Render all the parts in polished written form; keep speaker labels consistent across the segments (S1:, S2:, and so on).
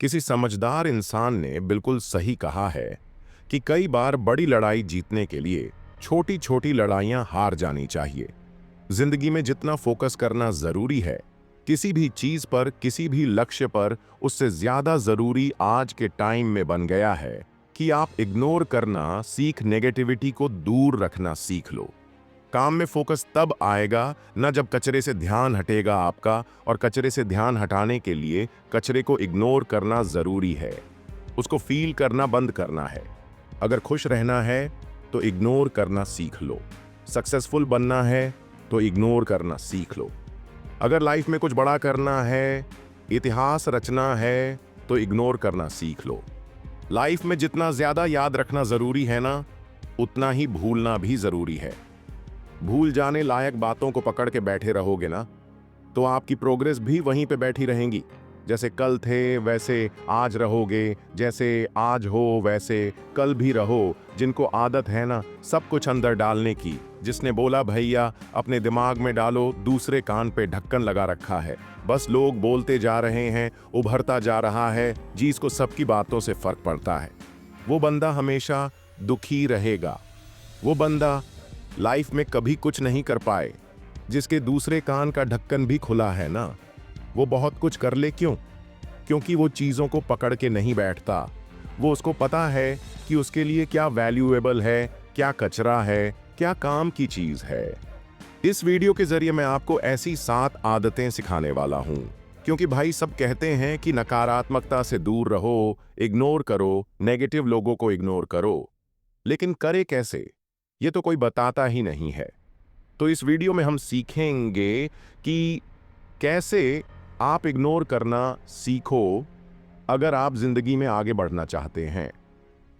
S1: किसी समझदार इंसान ने बिल्कुल सही कहा है कि कई बार बड़ी लड़ाई जीतने के लिए छोटी छोटी लड़ाइयां हार जानी चाहिए। जिंदगी में जितना फोकस करना जरूरी है किसी भी चीज पर, किसी भी लक्ष्य पर, उससे ज्यादा जरूरी आज के टाइम में बन गया है कि आप इग्नोर करना सीख, नेगेटिविटी को दूर रखना सीख लो। काम में फोकस तब आएगा ना जब कचरे से ध्यान हटेगा आपका, और कचरे से ध्यान हटाने के लिए कचरे को इग्नोर करना जरूरी है। उसको फील करना बंद करना है। अगर खुश रहना है तो इग्नोर करना सीख लो। सक्सेसफुल बनना है तो इग्नोर करना सीख लो। अगर लाइफ में कुछ बड़ा करना है, इतिहास रचना है, तो इग्नोर करना सीख लो। लाइफ में जितना ज्यादा याद रखना जरूरी है ना, उतना ही भूलना भी जरूरी है। भूल जाने लायक बातों को पकड़ के बैठे रहोगे ना, तो आपकी प्रोग्रेस भी वहीं पे बैठी रहेंगी। जैसे कल थे वैसे आज रहोगे, जैसे आज हो वैसे कल भी रहो। जिनको आदत है ना सब कुछ अंदर डालने की, जिसने बोला भैया अपने दिमाग में डालो, दूसरे कान पे ढक्कन लगा रखा है, बस लोग बोलते जा रहे हैं, उभरता जा रहा है, जिसको सबकी बातों से फर्क पड़ता है, वो बंदा हमेशा दुखी रहेगा। वो बंदा लाइफ में कभी कुछ नहीं कर पाए। जिसके दूसरे कान का ढक्कन भी खुला है ना, वो बहुत कुछ कर ले। क्यों? क्योंकि वो चीजों को पकड़ के नहीं बैठता। वो, उसको पता है कि उसके लिए क्या वैल्यूएबल है, क्या कचरा है, क्या काम की चीज है। इस वीडियो के जरिए मैं आपको ऐसी 7 आदतें सिखाने वाला हूं, क्योंकि भाई सब कहते हैं कि नकारात्मकता से दूर रहो, इग्नोर करो, नेगेटिव लोगों को इग्नोर करो, लेकिन करे कैसे, ये तो कोई बताता ही नहीं है। तो इस वीडियो में हम सीखेंगे कि कैसे आप इग्नोर करना सीखो। अगर आप जिंदगी में आगे बढ़ना चाहते हैं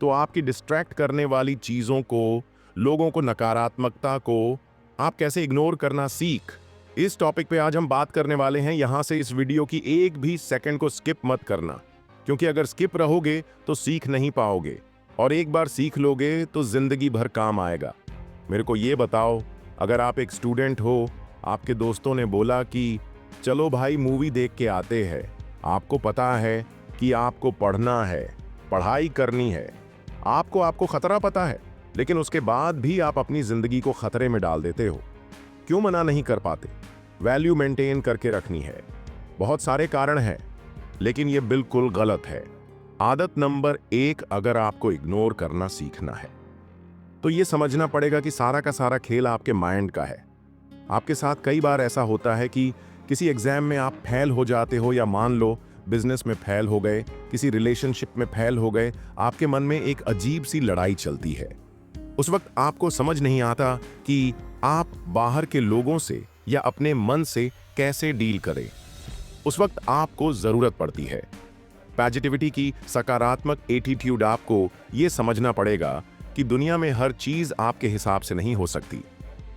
S1: तो आपकी डिस्ट्रैक्ट करने वाली चीजों को, लोगों को, नकारात्मकता को आप कैसे इग्नोर करना सीख। इस टॉपिक पे आज हम बात करने वाले हैं। यहां से इस वीडियो की एक भी सेकंड को स्किप मत करना, क्योंकि अगर स्किप रहोगे तो सीख नहीं पाओगे, और एक बार सीख लोगे तो जिंदगी भर काम आएगा। मेरे को ये बताओ, अगर आप एक स्टूडेंट हो, आपके दोस्तों ने बोला कि चलो भाई मूवी देख के आते हैं, आपको पता है कि आपको पढ़ना है, पढ़ाई करनी है, आपको खतरा पता है, लेकिन उसके बाद भी आप अपनी जिंदगी को खतरे में डाल देते हो। क्यों मना नहीं कर पाते? वैल्यू मेंटेन करके रखनी है। बहुत सारे कारण हैं, लेकिन ये बिल्कुल गलत है। आदत नंबर 1, अगर आपको इग्नोर करना सीखना है तो ये समझना पड़ेगा कि सारा का सारा खेल आपके माइंड का है। आपके साथ कई बार ऐसा होता है कि किसी एग्जाम में आप फेल हो जाते हो, या मान लो बिजनेस में फेल हो गए, किसी रिलेशनशिप में फेल हो गए, आपके मन में एक अजीब सी लड़ाई चलती है। उस वक्त आपको समझ नहीं आता कि आप बाहर के लोगों से या अपने मन से कैसे डील करें। उस वक्त आपको जरूरत पड़ती है पॉजिटिविटी की, सकारात्मक एटीट्यूड। आपको ये समझना पड़ेगा कि दुनिया में हर चीज आपके हिसाब से नहीं हो सकती,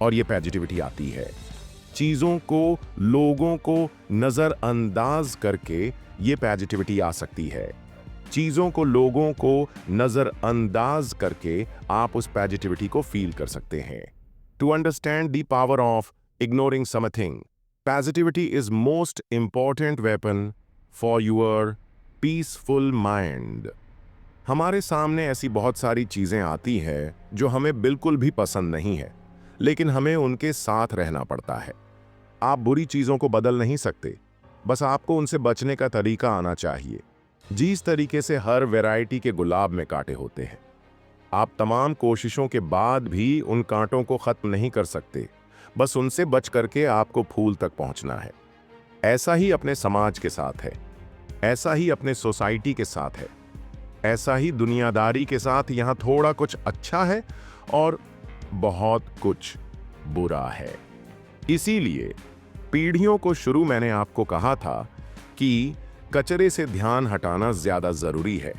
S1: और ये पॉजिटिविटी आती है चीजों को, लोगों को नजरअंदाज करके। ये पॉजिटिविटी आ सकती है चीजों को, लोगों को नजरअंदाज करके आप उस पॉजिटिविटी को फील कर सकते हैं। To understand the power of ignoring something, positivity is most important weapon for your peaceful mind. हमारे सामने ऐसी बहुत सारी चीजें आती हैं जो हमें बिल्कुल भी पसंद नहीं है, लेकिन हमें उनके साथ रहना पड़ता है। आप बुरी चीजों को बदल नहीं सकते, बस आपको उनसे बचने का तरीका आना चाहिए। जिस तरीके से हर वैरायटी के गुलाब में कांटे होते हैं, आप तमाम कोशिशों के बाद भी उन कांटों को खत्म नहीं कर सकते, बस उनसे बच करके आपको फूल तक पहुंचना है। ऐसा ही अपने समाज के साथ है, ऐसा ही अपने सोसाइटी के साथ है, ऐसा ही दुनियादारी के साथ। यहां थोड़ा कुछ अच्छा है और बहुत कुछ बुरा है। इसीलिए पीढ़ियों को शुरू मैंने आपको कहा था कि कचरे से ध्यान हटाना ज्यादा जरूरी है।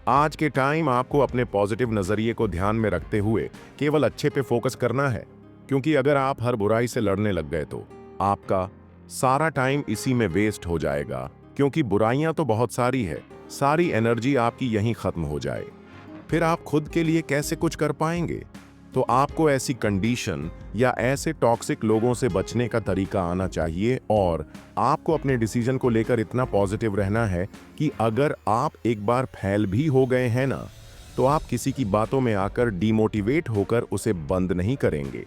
S1: आज के टाइम आपको अपने पॉजिटिव नजरिए को ध्यान में रखते हुए केवल अच्छे पे फोकस करना है, क्योंकि अगर आप हर बुराई से लड़ने लग गए तो आपका सारा टाइम इसी में वेस्ट हो जाएगा, क्योंकि बुराइयां तो बहुत सारी है, सारी एनर्जी आपकी यहीं खत्म हो जाए। फिर आप खुद के लिए कैसे कुछ कर पाएंगे? तो आपको ऐसी कंडीशन या ऐसे टॉक्सिक लोगों से बचने का तरीका आना चाहिए और आपको अपने डिसीजन को लेकर इतना पॉजिटिव रहना है कि अगर आप एक बार फेल भी हो गए हैं ना, तो आप किसी की बातों में आकर डिमोटिवेट होकर उसे बंद नहीं करेंगे।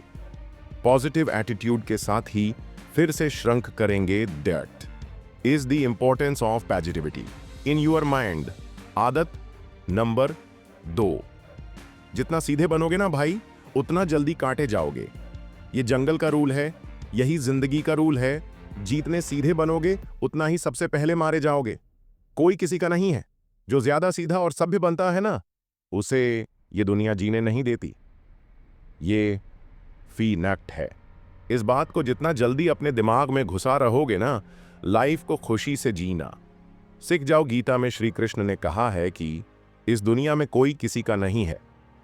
S1: पॉजिटिव एटीट्यूड के साथ ही फिर से श्रंक करेंगे that is the importance of positivity in your mind. आदत नंबर 2, जितना सीधे बनोगे ना भाई, उतना जल्दी काटे जाओगे। ये जंगल का रूल है, यही जिंदगी का रूल है। जितने सीधे बनोगे उतना ही सबसे पहले मारे जाओगे। कोई किसी का नहीं है। जो ज्यादा सीधा और सभ्य बनता है ना, उसे ये दुनिया जीने नहीं देती। ये फी नैक्ट है। इस बात को जितना जल्दी अपने दिमाग में घुसा रहोगे ना, लाइफ को खुशी से जीना सीख जाओ। गीता में श्री कृष्ण ने कहा है कि इस दुनिया में कोई किसी का नहीं है,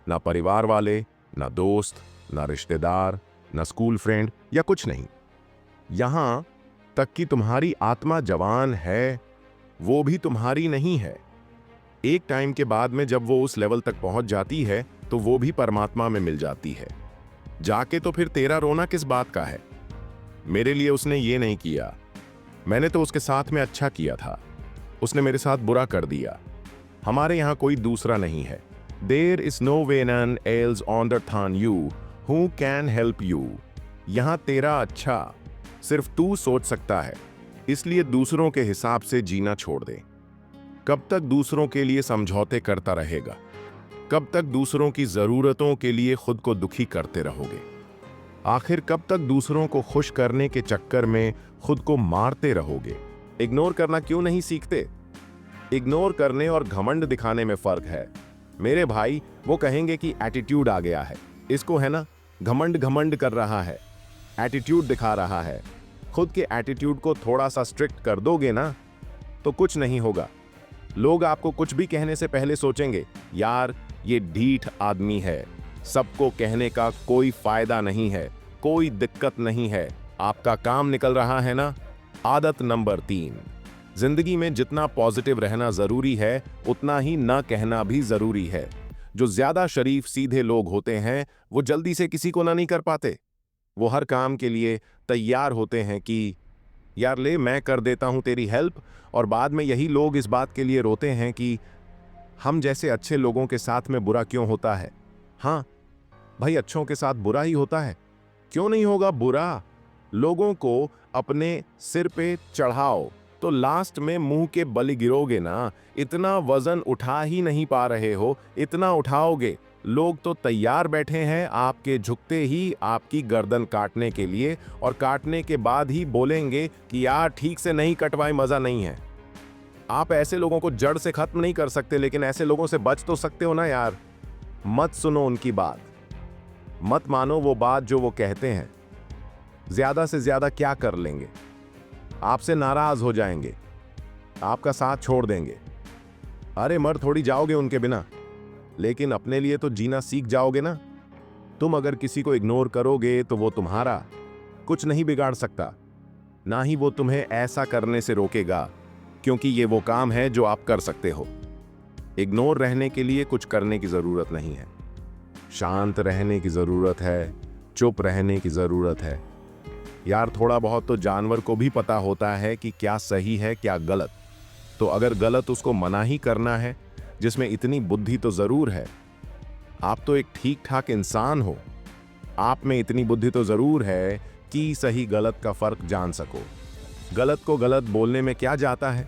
S1: ना परिवार वाले, ना दोस्त, ना रिश्तेदार, ना स्कूल फ्रेंड या कुछ नहीं। यहां तक कि तुम्हारी आत्मा जवान है, वो भी तुम्हारी नहीं है। एक टाइम के बाद में जब वो उस लेवल तक पहुंच जाती है तो वो भी परमात्मा में मिल जाती है। जाके तो फिर तेरा रोना किस बात का है? मेरे लिए उसने ये नहीं किया, मैंने तो उसके साथ में अच्छा किया था, उसने मेरे साथ बुरा कर दिया। हमारे यहां कोई दूसरा नहीं है। There is no way none else on the than you who can help you. यहां तेरा अच्छा सिर्फ तू सोच सकता है, इसलिए दूसरों के हिसाब से जीना छोड़ दे। कब तक दूसरों के लिए समझौते करता रहेगा? कब तक दूसरों की जरूरतों के लिए खुद को दुखी करते रहोगे? आखिर कब तक दूसरों को खुश करने के चक्कर में खुद को मारते रहोगे? इग्नोर करना क्यों नहीं सीखते? इग्नोर करने और घमंड दिखाने में फर्क है मेरे भाई। वो कहेंगे कि एटीट्यूड आ गया है, इसको है ना, घमंड घमंड कर रहा है, एटीट्यूड दिखा रहा है। खुद के एटीट्यूड को थोड़ा सा स्ट्रिक्ट कर दोगे ना, तो कुछ नहीं होगा। लोग आपको कुछ भी कहने से पहले सोचेंगे, यार ये ढीठ आदमी है, सबको कहने का कोई फायदा नहीं है, कोई दिक्कत नहीं है, आपका काम निकल रहा है ना। आदत नंबर 3, जिंदगी में जितना पॉजिटिव रहना जरूरी है, उतना ही न कहना भी जरूरी है। जो ज्यादा शरीफ सीधे लोग होते हैं, वो जल्दी से किसी को ना नहीं कर पाते। वो हर काम के लिए तैयार होते हैं कि यार ले, मैं कर देता हूं तेरी हेल्प, और बाद में यही लोग इस बात के लिए रोते हैं कि हम जैसे अच्छे लोगों के साथ में बुरा क्यों होता है। हाँ भाई, अच्छों के साथ बुरा ही होता है, क्यों नहीं होगा बुरा। लोगों को अपने सिर पे चढ़ाओ तो लास्ट में मुंह के बल गिरोगे ना। इतना वजन उठा ही नहीं पा रहे हो, इतना उठाओगे। लोग तो तैयार बैठे हैं आपके झुकते ही आपकी गर्दन काटने के लिए, और काटने के बाद ही बोलेंगे कि यार ठीक से नहीं कटवाए, मजा नहीं है। आप ऐसे लोगों को जड़ से खत्म नहीं कर सकते, लेकिन ऐसे लोगों से बच तो सकते हो ना यार। मत सुनो उनकी बात, मत मानो वो बात जो वो कहते हैं। ज्यादा से ज्यादा क्या कर लेंगे? आपसे नाराज हो जाएंगे, आपका साथ छोड़ देंगे। अरे मर थोड़ी जाओगे उनके बिना, लेकिन अपने लिए तो जीना सीख जाओगे ना। तुम अगर किसी को इग्नोर करोगे तो वो तुम्हारा कुछ नहीं बिगाड़ सकता, ना ही वो तुम्हें ऐसा करने से रोकेगा, क्योंकि ये वो काम है जो आप कर सकते हो। इग्नोर रहने के लिए कुछ करने की जरूरत नहीं है, शांत रहने की जरूरत है, चुप रहने की जरूरत है। यार थोड़ा बहुत तो जानवर को भी पता होता है कि क्या सही है क्या गलत। तो अगर गलत उसको मना ही करना है, जिसमें इतनी बुद्धि तो जरूर है। आप तो एक ठीक ठाक इंसान हो, आप में इतनी बुद्धि तो जरूर है कि सही गलत का फर्क जान सको। गलत को गलत बोलने में क्या जाता है?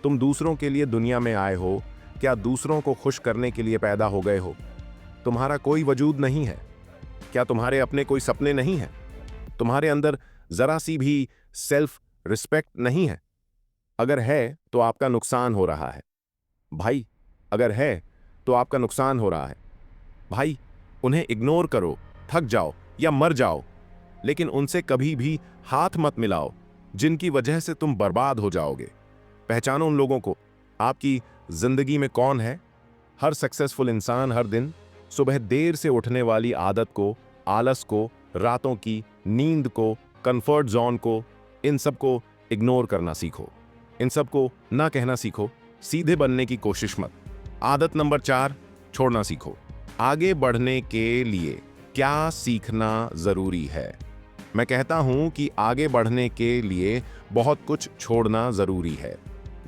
S1: तुम दूसरों के लिए दुनिया में आए हो, क्या दूसरों को खुश करने के लिए पैदा हो गए हो? तुम्हारा कोई वजूद नहीं है? क्या तुम्हारे अपने कोई सपने नहीं हैं? तुम्हारे अंदर जरा सी भी सेल्फ रिस्पेक्ट नहीं है? अगर है तो आपका नुकसान हो रहा है भाई, अगर है तो आपका नुकसान हो रहा है भाई। उन्हें इग्नोर करो, थक जाओ या मर जाओ, लेकिन उनसे कभी भी हाथ मत मिलाओ जिनकी वजह से तुम बर्बाद हो जाओगे। पहचानो उन लोगों को। आपकी जिंदगी में कौन है? हर सक्सेसफुल इंसान हर दिन सुबह देर से उठने वाली आदत को, आलस को, रातों की नींद को, कंफर्ट जोन को, इन सब को इग्नोर करना सीखो। इन सब को ना कहना सीखो, सीधे बनने की कोशिश मत। आदत नंबर 4, छोड़ना सीखो। आगे बढ़ने के लिए क्या सीखना जरूरी है? मैं कहता हूं कि आगे बढ़ने के लिए बहुत कुछ छोड़ना जरूरी है।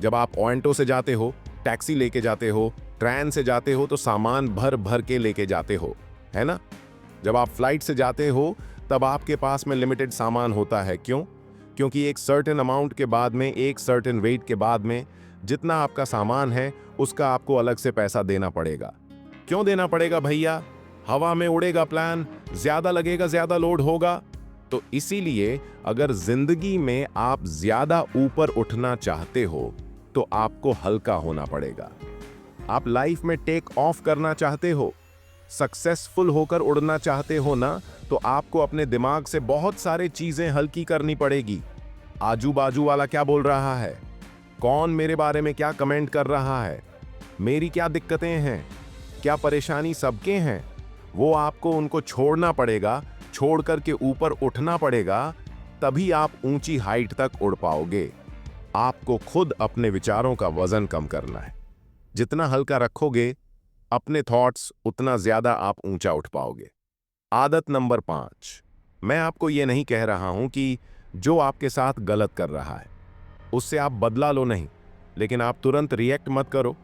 S1: जब आप ऑटो से जाते हो, टैक्सी लेके जाते हो, ट्रेन से जाते हो तो सामान भर भर के लेके जाते हो, है ना? जब आप फ्लाइट से जाते हो तब आपके पास में लिमिटेड सामान होता है। क्यों? क्योंकि एक सर्टेन अमाउंट के बाद में, एक सर्टेन वेट के बाद में जितना आपका सामान है उसका आपको अलग से पैसा देना पड़ेगा। क्यों देना पड़ेगा भैया? हवा में उड़ेगा प्लान, ज्यादा लगेगा, ज्यादा लोड होगा। तो इसीलिए अगर जिंदगी में आप ज्यादा ऊपर उठना चाहते हो तो आपको हल्का होना पड़ेगा। आप लाइफ में टेक ऑफ करना चाहते हो, सक्सेसफुल होकर उड़ना चाहते हो ना, तो आपको अपने दिमाग से बहुत सारे चीजें हल्की करनी पड़ेगी। आजू बाजू वाला क्या बोल रहा है, कौन मेरे बारे में क्या कमेंट कर रहा है, मेरी क्या दिक्कतें हैं, क्या परेशानी सबके हैं, वो आपको उनको छोड़ना पड़ेगा, छोड़ करके ऊपर उठना पड़ेगा। तभी आप ऊंची हाइट तक उड़ पाओगे। आपको खुद अपने विचारों का वजन कम करना है। जितना हल्का रखोगे अपने थॉट्स, उतना ज्यादा आप ऊंचा उठ पाओगे। आदत नंबर 5, मैं आपको यह नहीं कह रहा हूं कि जो आपके साथ गलत कर रहा है उससे आप बदला लो, नहीं, लेकिन आप तुरंत रिएक्ट मत करो,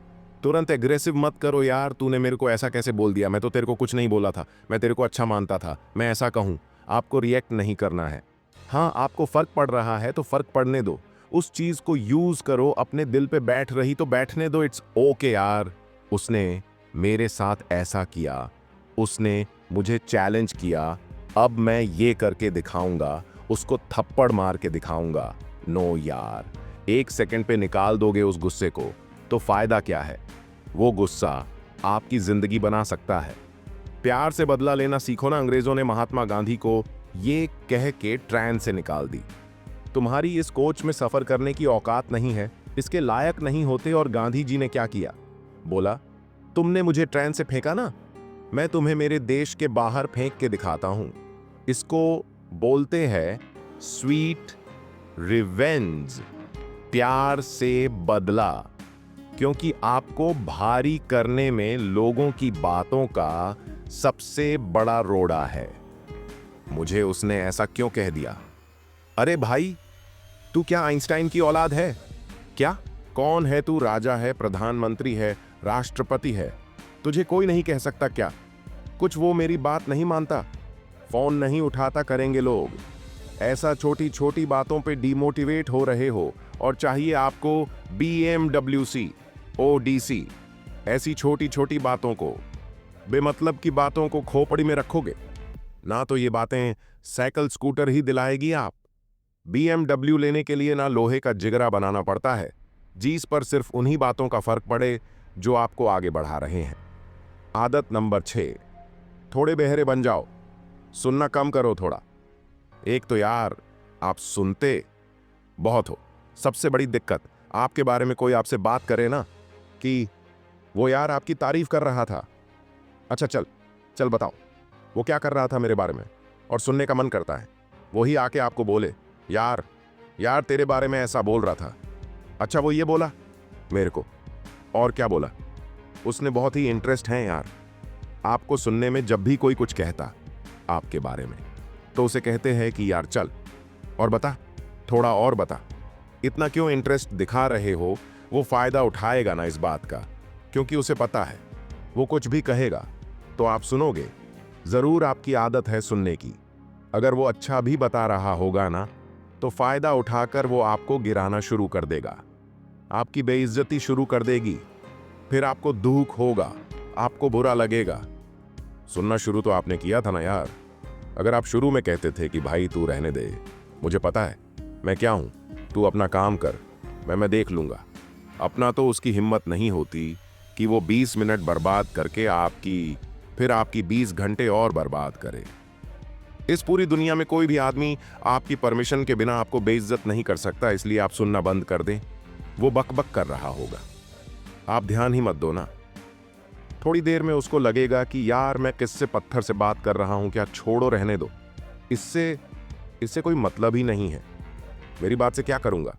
S1: तुरंत एग्रेसिव मत करो। यार तूने मेरे को ऐसा कैसे बोल दिया, मैं तो तेरे को कुछ नहीं बोला था, मैं तेरे को अच्छा मानता था, मैं ऐसा कहूं। आपको रिएक्ट नहीं करना है। हाँ, आपको फर्क पड़ रहा है तो फर्क पड़ने दो, उस चीज को यूज करो। अपने दिल पे बैठ रही तो बैठने दो। इट्स ओके यार, उसने मेरे साथ ऐसा किया, उसने मुझे चैलेंज किया, अब मैं ये करके दिखाऊंगा, उसको थप्पड़ मार के दिखाऊंगा। नो यार, 1 सेकंड पे निकाल दोगे उस गुस्से को तो फायदा क्या है? वो गुस्सा आपकी जिंदगी बना सकता है। प्यार से बदला लेना सीखो ना। अंग्रेजों ने महात्मा गांधी को ये कह के ट्रेन से निकाल दी, तुम्हारी इस कोच में सफर करने की औकात नहीं है, इसके लायक नहीं होते। और गांधी जी ने क्या किया? बोला, तुमने मुझे ट्रेन से फेंका ना, मैं तुम्हें मेरे देश के बाहर फेंक के दिखाता हूं। इसको बोलते हैं स्वीट रिवेंज, प्यार से बदला। क्योंकि आपको भारी करने में लोगों की बातों का सबसे बड़ा रोड़ा है। मुझे उसने ऐसा क्यों कह दिया? अरे भाई, तू क्या आइंस्टाइन की औलाद है क्या? कौन है तू? राजा है, प्रधानमंत्री है, राष्ट्रपति है, तुझे कोई नहीं कह सकता क्या? कुछ वो मेरी बात नहीं मानता, फोन नहीं उठाता करेंगे लोग। ऐसा छोटी छोटी बातों पे डिमोटिवेट हो रहे हो और चाहिए आपको BMWC, ODC। ऐसी छोटी छोटी बातों को, बेमतलब की बातों को खोपड़ी में रखोगे ना तो ये बातें साइकिल स्कूटर ही दिलाएगी। आप BMW लेने के लिए ना लोहे का जिगरा बनाना पड़ता है, जिस पर सिर्फ उन्हीं बातों का फर्क पड़े जो आपको आगे बढ़ा रहे हैं। आदत नंबर 6, थोड़े बहरे बन जाओ, सुनना कम करो थोड़ा। एक तो यार आप सुनते बहुत हो। सबसे बड़ी दिक्कत, आपके बारे में कोई आपसे बात करे ना कि वो यार आपकी तारीफ कर रहा था, अच्छा चल चल बताओ वो क्या कर रहा था मेरे बारे में, और सुनने का मन करता है। वही आके आपको बोले, यार यार तेरे बारे में ऐसा बोल रहा था। अच्छा वो ये बोला मेरे को, और क्या बोला? उसने बहुत ही इंटरेस्ट है यार आपको सुनने में। जब भी कोई कुछ कहता आपके बारे में तो उसे कहते हैं कि यार चल और बता, थोड़ा और बता। इतना क्यों इंटरेस्ट दिखा रहे हो? वो फायदा उठाएगा ना इस बात का, क्योंकि उसे पता है वो कुछ भी कहेगा तो आप सुनोगे। जरूर आपकी आदत है सुनने की। अगर वो अच्छा भी बता रहा होगा ना तो फायदा उठाकर वो आपको गिराना शुरू कर देगा, आपकी बेइज्जती शुरू कर देगी। फिर आपको दुख होगा, आपको बुरा लगेगा। सुनना शुरू तो आपने किया था ना यार। अगर आप शुरू में कहते थे कि भाई तू रहने दे, मुझे पता है मैं क्या हूं, तू अपना काम कर, मैं देख लूंगा। अपना तो उसकी हिम्मत नहीं होती कि वो 20 मिनट बर्बाद करके फिर आपकी 20 घंटे और बर्बाद करे। इस पूरी दुनिया में कोई भी आदमी आपकी परमिशन के बिना आपको बेइज्जत नहीं कर सकता, इसलिए आप सुनना बंद कर दें। वो बकबक कर रहा होगा, आप ध्यान ही मत दो ना। थोड़ी देर में उसको लगेगा कि यार मैं किससे पत्थर से बात कर रहा हूं, क्या छोड़ो रहने दो, इससे कोई मतलब ही नहीं है, मेरी बात से क्या करूंगा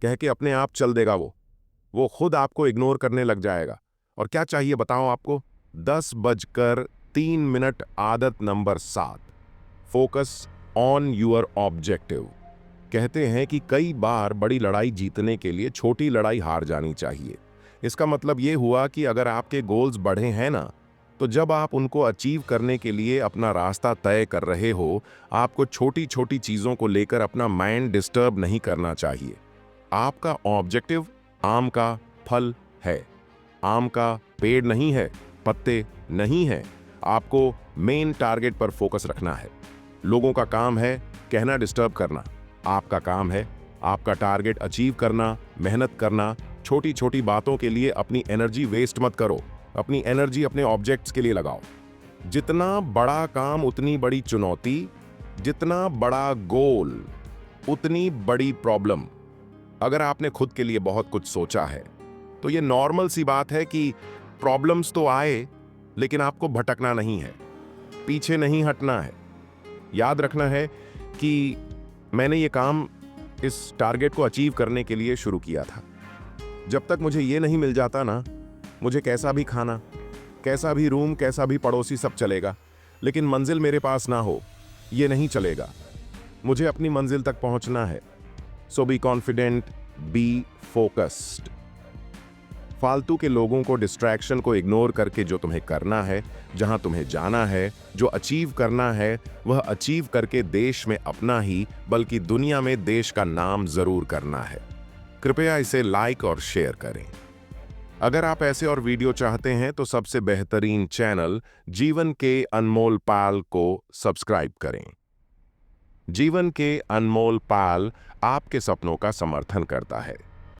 S1: कह के अपने आप चल देगा। वो खुद आपको इग्नोर करने लग जाएगा। और क्या चाहिए बताओ आपको? 10 बजकर 3 मिनट आदत number 7, focus on your objective. कहते हैं कि कई बार बड़ी लड़ाई जीतने के लिए छोटी लड़ाई हार जानी चाहिए। इसका मतलब ये हुआ कि अगर आपके गोल्स बढ़े हैं ना, तो जब आप उनको अचीव करने के लिए अपना रास्ता तय कर रहे हो, आपको छोटी छोटी चीज़ों को लेकर अपना माइंड डिस्टर्ब नहीं करना चाहिए। आपका ऑब्जेक्टिव आम का फल है। आम का पेड़ नहीं है, पत्ते नहीं है। आपको मेन टारगेट पर फोकस रखना है। लोगों का काम है कहना डिस्टर्ब करना, आपका काम है आपका टारगेट अचीव करना, मेहनत करना। छोटी छोटी बातों के लिए अपनी एनर्जी वेस्ट मत करो, अपनी एनर्जी अपने ऑब्जेक्ट्स के लिए लगाओ। जितना बड़ा काम उतनी बड़ी चुनौती, जितना बड़ा गोल उतनी बड़ी प्रॉब्लम। अगर आपने खुद के लिए बहुत कुछ सोचा है, तो ये नॉर्मल सी बात है कि प्रॉब्लम्स तो आए, लेकिन आपको भटकना नहीं है, पीछे नहीं हटना है। याद रखना है कि मैंने ये काम इस टारगेट को अचीव करने के लिए शुरू किया था। जब तक मुझे ये नहीं मिल जाता ना, मुझे कैसा भी खाना, कैसा भी रूम, कैसा भी पड़ोसी सब चलेगा, लेकिन मंजिल मेरे पास ना हो, ये नहीं चलेगा। मुझे अपनी मंजिल तक पहुंचना है। सो बी कॉन्फिडेंट, बी फोकस्ड। फालतू के लोगों को, डिस्ट्रैक्शन को इग्नोर करके जो तुम्हें करना है, जहां तुम्हें जाना है, जो अचीव करना है, वह अचीव करके देश में अपना ही बल्कि दुनिया में देश का नाम जरूर करना है। कृपया इसे लाइक और शेयर करें। अगर आप ऐसे और वीडियो चाहते हैं तो सबसे बेहतरीन चैनल जीवन के अनमोल पाल को सब्सक्राइब करें। जीवन के अनमोल पाल आपके सपनों का समर्थन करता है।